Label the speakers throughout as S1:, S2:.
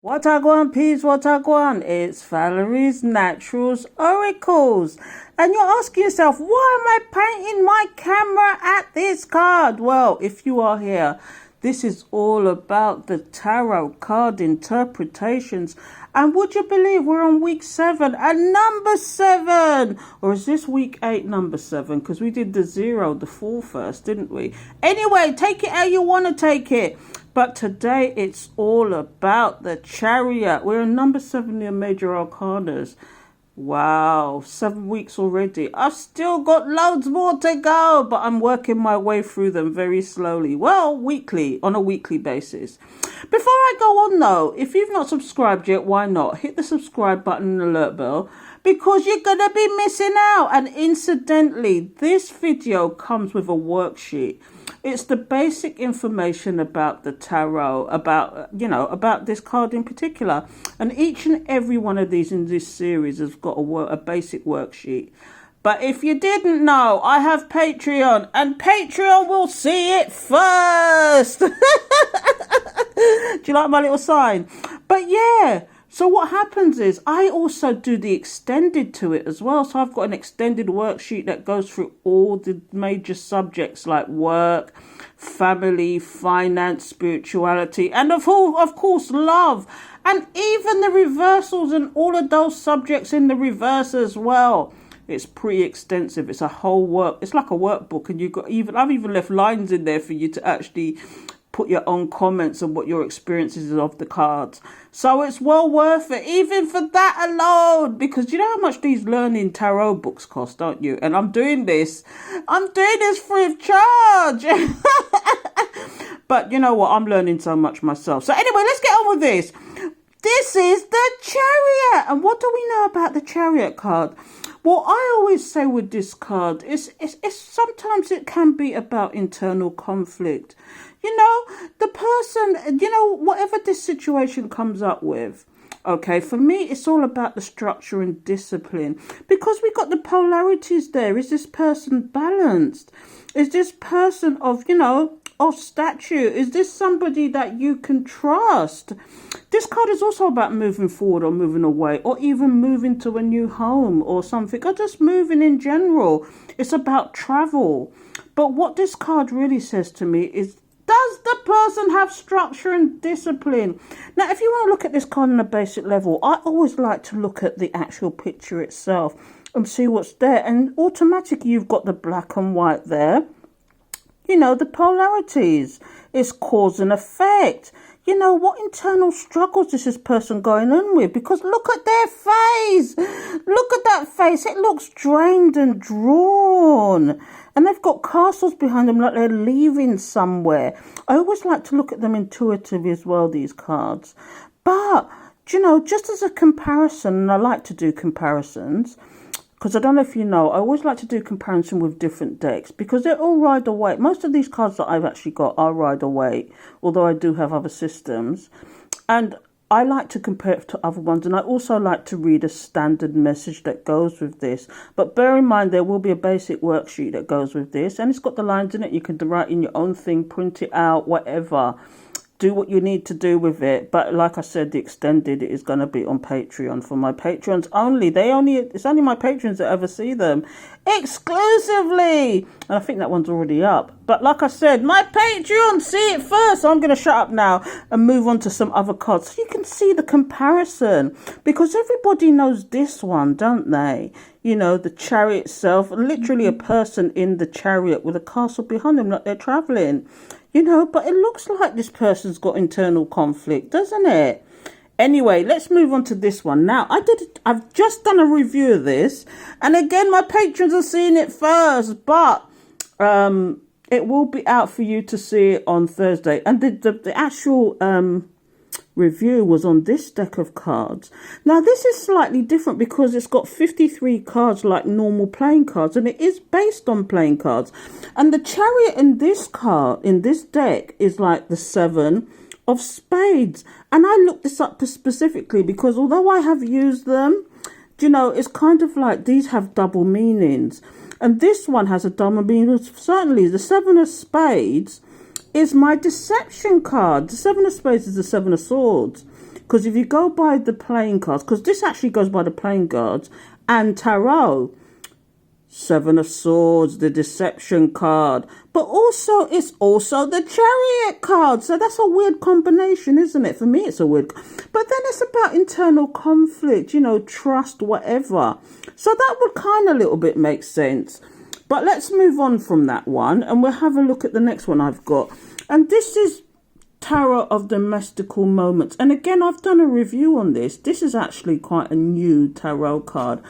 S1: What I gwan, peeps, what I gwan? It's Valerie's Naturals Oracles. And you're asking yourself, why am I painting my camera at this card? Well, if you are here, this is all about the tarot card interpretations. And would you believe we're on week 7 and number 7? Or is this week 8, number 7? Because we did the 0, the 4 first, didn't we? Anyway, take it how you want to take it. But today it's all about the Chariot. We're in number 7 in major arcanas. Wow, 7 weeks already. I've still got loads more to go, but I'm working my way through them very slowly. Well, weekly, on a weekly basis. Before I go on though, if you've not subscribed yet, why not? Hit the subscribe button and alert bell, because you're going to be missing out. And incidentally, this video comes with a worksheet. It's the basic information about the tarot, about this card in particular. And each and every one of these in this series has got a basic worksheet. But if you didn't know, I have Patreon, and Patreon will see it first. Do you like my little sign? But yeah. So what happens is I also do the extended to it as well. So I've got an extended worksheet that goes through all the major subjects like work, family, finance, spirituality, and of course, love. And even the reversals and all of those subjects in the reverse as well. It's pretty extensive. It's a whole work. It's like a workbook, and I've even left lines in there for you to actually put your own comments on what your experiences of the cards. So it's well worth it, even for that alone, because you know how much these learning tarot books cost, don't you? And I'm doing this free of charge. But you know what? I'm learning so much myself. So anyway, let's get on with this. This is the Chariot. And what do we know about the Chariot card? Well, I always say with this card, it's sometimes it can be about internal conflict. You know, the person, whatever this situation comes up with, okay, for me, it's all about the structure and discipline. Because we got the polarities there. Is this person balanced? Is this person of stature? Is this somebody that you can trust? This card is also about moving forward or moving away, or even moving to a new home or something, or just moving in general. It's about travel. But what this card really says to me is, does the person have structure and discipline? Now, if you want to look at this card on a basic level, I always like to look at the actual picture itself and see what's there. And automatically, you've got the black and white there. You know, the polarities. It's cause and effect. You know, what internal struggles is this person going on with? Because look at their face. Look at that face. It looks drained and drawn. And they've got castles behind them like they're leaving somewhere. I always like to look at them intuitively as well, these cards. But, just as a comparison, and I like to do comparisons, because I don't know if you know, I always like to do comparison with different decks, because they're all Rider-Waite. Most of these cards that I've actually got are Rider-Waite, although I do have other systems. And I like to compare it to other ones, and I also like to read a standard message that goes with this. But bear in mind, there will be a basic worksheet that goes with this, and it's got the lines in it. You can write in your own thing, print it out, whatever. Do what you need to do with it. But like I said, the extended is going to be on Patreon for my patrons only. It's only my patrons that ever see them exclusively. And I think that one's already up. But like I said, my Patreon see it first. So I'm going to shut up now and move on to some other cards so you can see the comparison. Because everybody knows this one, don't they? You know, the Chariot itself, literally a person in the chariot with a castle behind them like they're traveling. But it looks like this person's got internal conflict, doesn't it? Anyway, let's move on to this one. Now, I've just done a review of this. And again, my patrons are seeing it first. But it will be out for you to see it on Thursday. And the actual review was on this deck of cards. Now, this is slightly different because it's got 53 cards like normal playing cards, and it is based on playing cards. And the Chariot in this deck is like the 7 of spades. And I looked this up specifically because although I have used them, it's kind of like these have double meanings. And this one has a double meaning. Certainly, the 7 of spades is my deception card. The 7 of spades is the 7 of swords. Because if you go by the playing cards, because this actually goes by the playing cards and tarot, Seven of Swords, the Deception card, but also it's also the Chariot card. So that's a weird combination, isn't it? For me, it's a weird. But then it's about internal conflict, trust, whatever. So that would kind of a little bit make sense. But let's move on from that one and we'll have a look at the next one I've got. And this is Tarot of Domestical Moments. And again, I've done a review on this. This is actually quite a new tarot card.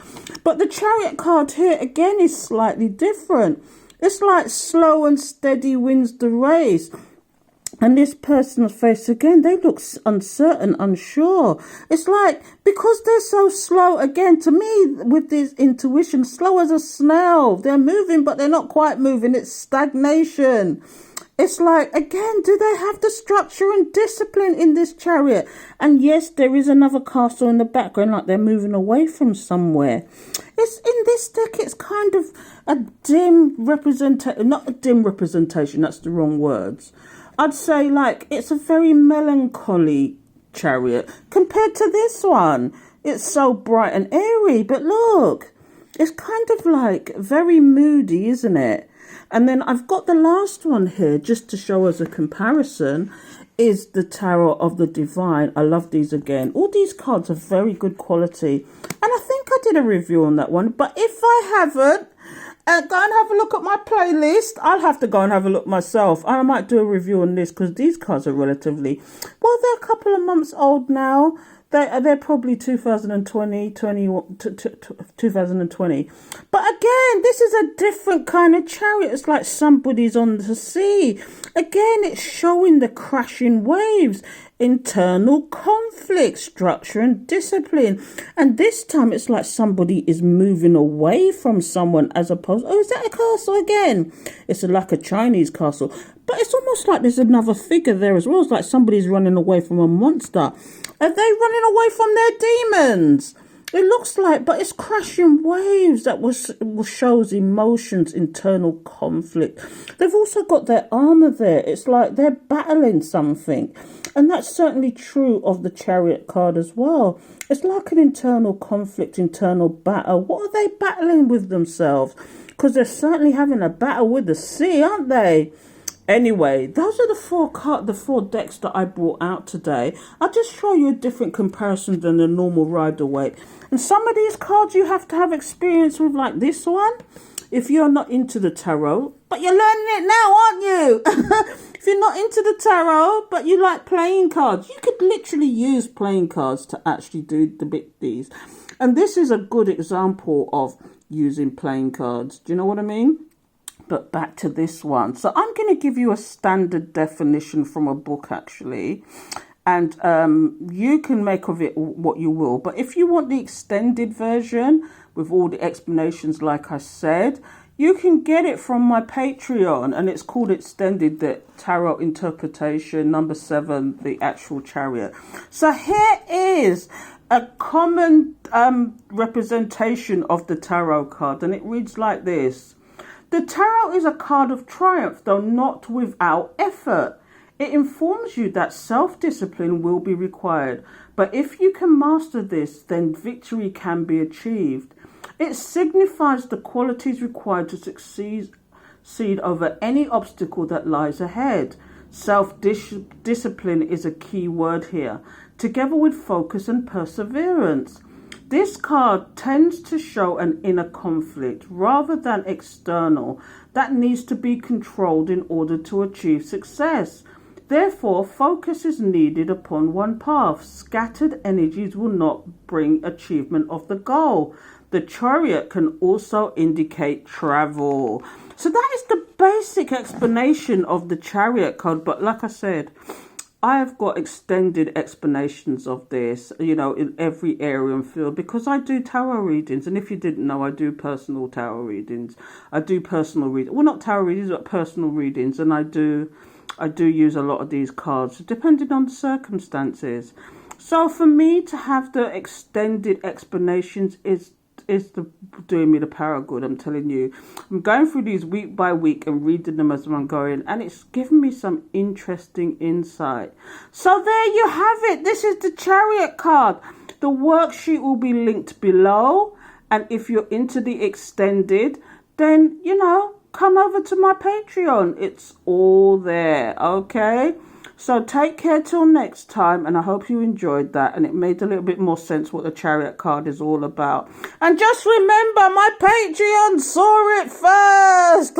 S1: But the Chariot card here, again, is slightly different. It's like slow and steady wins the race. And this person's face, again, they look uncertain, unsure. It's like, because they're so slow, again, to me, with this intuition, slow as a snail. They're moving, but they're not quite moving. It's stagnation. It's like, again, do they have the structure and discipline in this Chariot? And yes, there is another castle in the background, like they're moving away from somewhere. It's in this deck, it's kind of a dim representation, not a dim representation, that's the wrong words. I'd say like it's a very melancholy Chariot compared to this one. It's so bright and airy, but look, it's kind of like very moody, isn't it? And then I've got the last one here just to show as a comparison is the Tarot of the Divine. I love these again. All these cards are very good quality. And I think I did a review on that one. But if I haven't, go and have a look at my playlist. I'll have to go and have a look myself. I might do a review on this because these cards are relatively, well, they're a couple of months old now. They're probably 2020. But again, this is a different kind of Chariot. It's like somebody's on the sea. Again, it's showing the crashing waves, internal conflict, structure and discipline. And this time it's like somebody is moving away from someone as opposed, oh, is that a castle again? It's like a Chinese castle. But it's almost like there's another figure there as well. It's like somebody's running away from a monster. Are they running away from their demons? It looks like, but it's crashing waves that shows emotions, internal conflict. They've also got their armor there. It's like they're battling something. And that's certainly true of the Chariot card as well. It's like an internal conflict, internal battle. What are they battling with themselves? Because they're certainly having a battle with the sea, aren't they? Anyway, those are the four decks that I brought out today. I'll just show you a different comparison than the normal Rider-Waite. And some of these cards you have to have experience with, like this one, if you're not into the tarot. But you're learning it now, aren't you? If you're not into the tarot, but you like playing cards, you could literally use playing cards to actually do these. And this is a good example of using playing cards. Do you know what I mean? But back to this one. So I'm going to give you a standard definition from a book, actually. And you can make of it what you will. But if you want the extended version with all the explanations, like I said, you can get it from my Patreon. And it's called Extended, the Tarot Interpretation, number 7, the actual Chariot. So here is a common representation of the tarot card. And it reads like this. The tarot is a card of triumph, though not without effort. It informs you that self-discipline will be required, but if you can master this, then victory can be achieved. It signifies the qualities required to succeed over any obstacle that lies ahead. Self-discipline is a key word here, together with focus and perseverance. This card tends to show an inner conflict rather than external that needs to be controlled in order to achieve success. Therefore, focus is needed upon one path. Scattered energies will not bring achievement of the goal. The Chariot can also indicate travel. So that is the basic explanation of the Chariot card. But like I said, I have got extended explanations of this, in every area and field, because I do tarot readings. And if you didn't know, I do personal tarot readings. I do personal readings. Well, not tarot readings, but personal readings. And I do use a lot of these cards, depending on the circumstances. So for me to have the extended explanations is doing me the power of good. I'm telling you, I'm going through these week by week and reading them as I'm going, and it's given me some interesting insight. So there you have it. This is the Chariot card. The worksheet will be linked below, and if you're into the extended, then come over to my Patreon. It's all there. Okay. So take care till next time, and I hope you enjoyed that and it made a little bit more sense what the Chariot card is all about. And just remember, my Patreon saw it first.